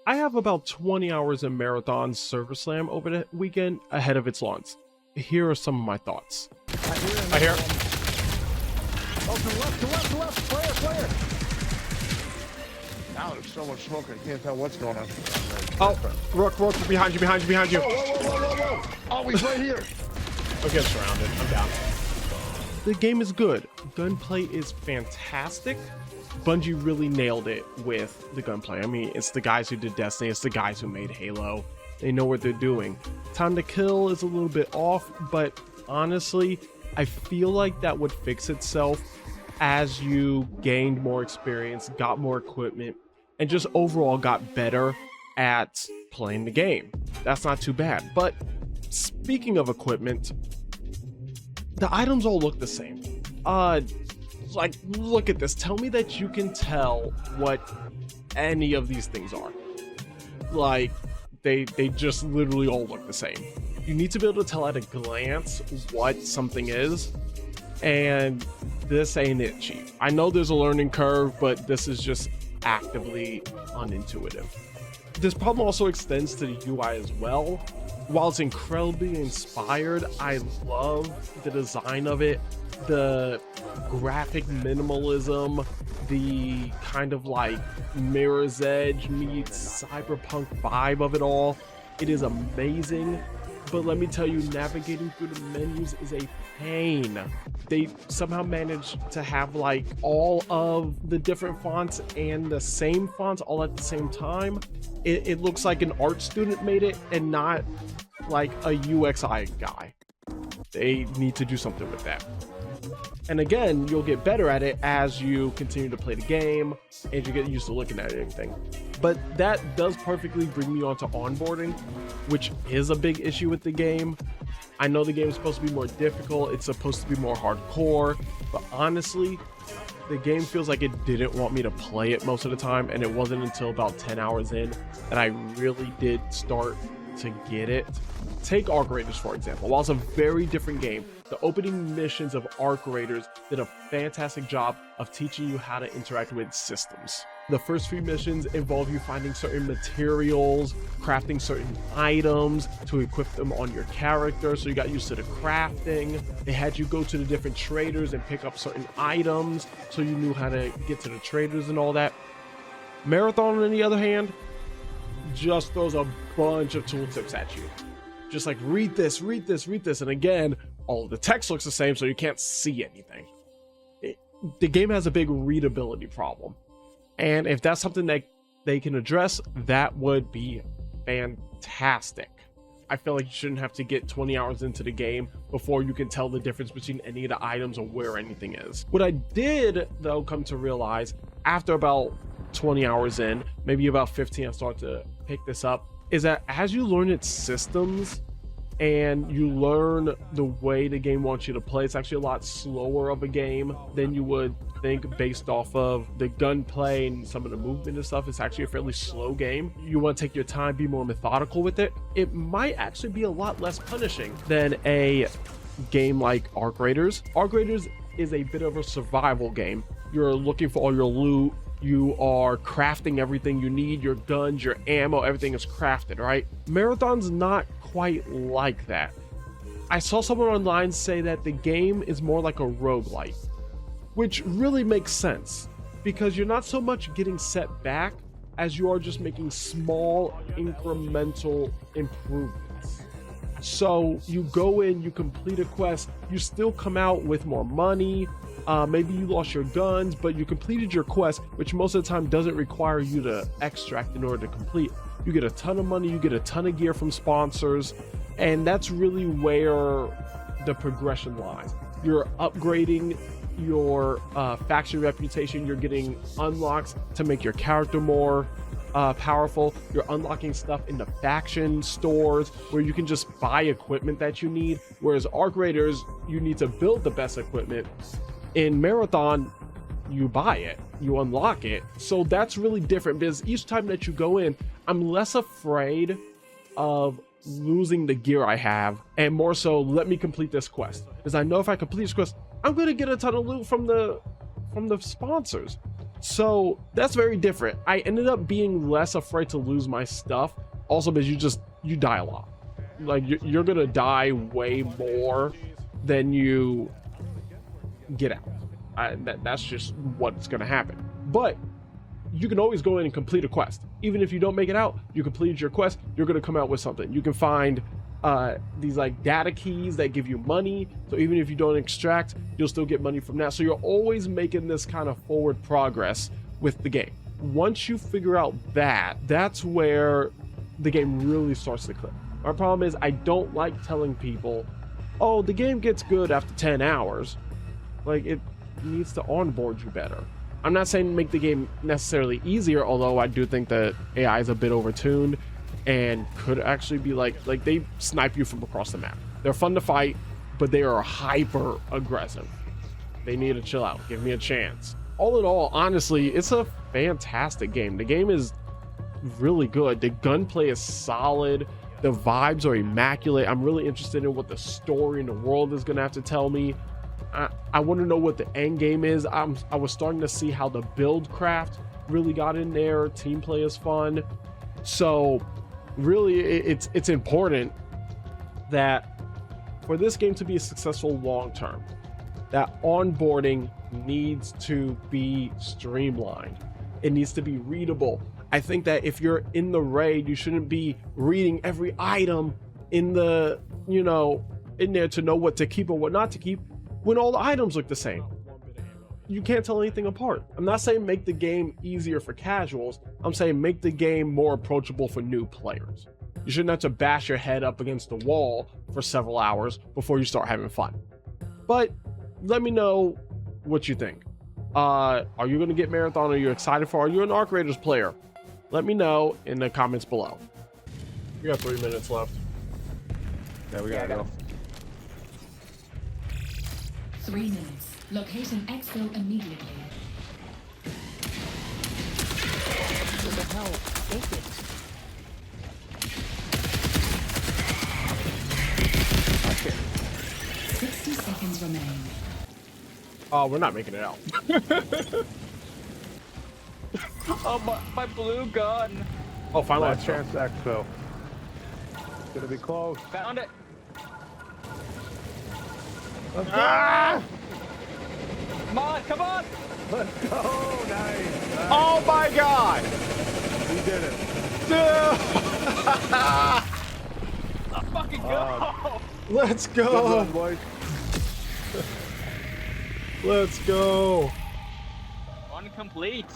I have about 20 hours in Marathon Server Slam over the weekend ahead of its launch. Here are some of my thoughts. I hear. Oh, to the left, player. Now there's so much smoke, I can't tell what's going on. Oh, Rook, behind you. Whoa. Oh, he's right here. Okay, I'm surrounded. I'm down. The game is good. Gunplay is fantastic. Bungie really nailed it with the gunplay. I mean, it's the guys who did Destiny, it's the guys who made Halo. They know what they're doing. Time to kill is a little bit off, but honestly, I feel like that would fix itself as you gained more experience, got more equipment, and just overall got better at playing the game. That's not too bad. But speaking of equipment, the items all look the same. Like, look at this. Tell me that you can tell what any of these things are. Like, they just literally all look the same. You need to be able to tell at a glance what something is, and this ain't it, Chief. I know there's a learning curve, but this is just actively unintuitive. This problem also extends to the UI as well. While it's incredibly inspired, I love the design of it, the graphic minimalism, the kind of like Mirror's Edge meets cyberpunk vibe of it all. It is amazing, but let me tell you, navigating through the menus is a pain. They somehow managed to have like all of the different fonts and the same fonts all at the same time. It looks like an art student made it and not like a UXI guy. They need to do something with that. And again, you'll get better at it as you continue to play the game and you get used to looking at everything. But that does perfectly bring me on to onboarding, which is a big issue with the game. I know the game is supposed to be more difficult, it's supposed to be more hardcore, but honestly, the game feels like it didn't want me to play it most of the time, and it wasn't until about 10 hours in that I really did start to get it. Take Arc Raiders, for example. While it's a very different game, the opening missions of Arc Raiders did a fantastic job of teaching you how to interact with systems. The first few missions involve you finding certain materials, crafting certain items to equip them on your character, so you got used to the crafting. They had you go to the different traders and pick up certain items, so you knew how to get to the traders and all that. Marathon, on the other hand, just throws a bunch of tooltips at you. Just like, read this, and again, all of the text looks the same, so you can't see anything. The game has a big readability problem. And if that's something that they can address, that would be fantastic. I feel like you shouldn't have to get 20 hours into the game before you can tell the difference between any of the items or where anything is. What I did, though, come to realize after about 20 hours in, maybe about 15, I start to pick this up, is that as you learn its systems and you learn the way the game wants you to play, it's actually a lot slower of a game than you would think based off of the gunplay and some of the movement and stuff. It's actually a fairly slow game. You want to take your time, be more methodical with it. It might actually be a lot less punishing than a game like Arc Raiders. Arc Raiders is a bit of a survival game. You're looking for all your loot, you are crafting everything you need, your guns, your ammo, everything is crafted, right? Marathon's not quite like that. I saw someone online say that the game is more like a roguelite, which really makes sense because you're not so much getting set back as you are just making small incremental improvements. So you go in, you complete a quest, you still come out with more money. Maybe you lost your guns, but you completed your quest, which most of the time doesn't require you to extract in order to complete. You get a ton of money, you get a ton of gear from sponsors, and that's really where the progression lies. You're upgrading your faction reputation, you're getting unlocks to make your character more powerful. You're unlocking stuff in the faction stores where you can just buy equipment that you need, whereas Arc Raiders, you need to build the best equipment. In Marathon, you buy it, you unlock it. So that's really different because each time that you go in, I'm less afraid of losing the gear I have and more so, let me complete this quest, because I know if I complete this quest, I'm going to get a ton of loot from the sponsors. So that's very different. I ended up being less afraid to lose my stuff, also because you die a lot. Like you're gonna die way more than you get out. That's just what's gonna happen. But you can always go in and complete a quest. Even if you don't make it out, you completed your quest, you're gonna come out with something. You can find these like data keys that give you money. So even if you don't extract, you'll still get money from that. So you're always making this kind of forward progress with the game. Once you figure out that, that's where the game really starts to click. My problem is I don't like telling people, oh, the game gets good after 10 hours. Like, it needs to onboard you better. I'm not saying make the game necessarily easier, although I do think that AI is a bit overtuned and could actually be like they snipe you from across the map. They're fun to fight, but they are hyper aggressive. They need to chill out. Give me a chance. All in all, honestly, it's a fantastic game. The game is really good. The gunplay is solid. The vibes are immaculate. I'm really interested in what the story in the world is going to have to tell me. I want to know what the end game is. I was starting to see how the build craft really got in there. Team play is fun. So really, it's important that for this game to be successful long term, that onboarding needs to be streamlined. It needs to be readable. I think that if you're in the raid, you shouldn't be reading every item in the, in there to know what to keep or what not to keep when all the items look the same. You can't tell anything apart. I'm not saying make the game easier for casuals. I'm saying make the game more approachable for new players. You shouldn't have to bash your head up against the wall for several hours before you start having fun. But let me know what you think. Are you going to get Marathon? Are you excited for? Are you an Arc Raiders player? Let me know in the comments below. We got 3 minutes left. Yeah, we gotta go. 3 minutes. Locate an exfil immediately. What the hell is it? 60 seconds remain. Oh, we're not making it out. Oh, my blue gun. Oh, finally. Last chance exfil. Gonna be close. Found it. Let's go! Ah! Come on, come on. Let's go! Nice! Oh my god! We did it. Let's fucking go. Let's Good go! run, boys. Let's go! One complete.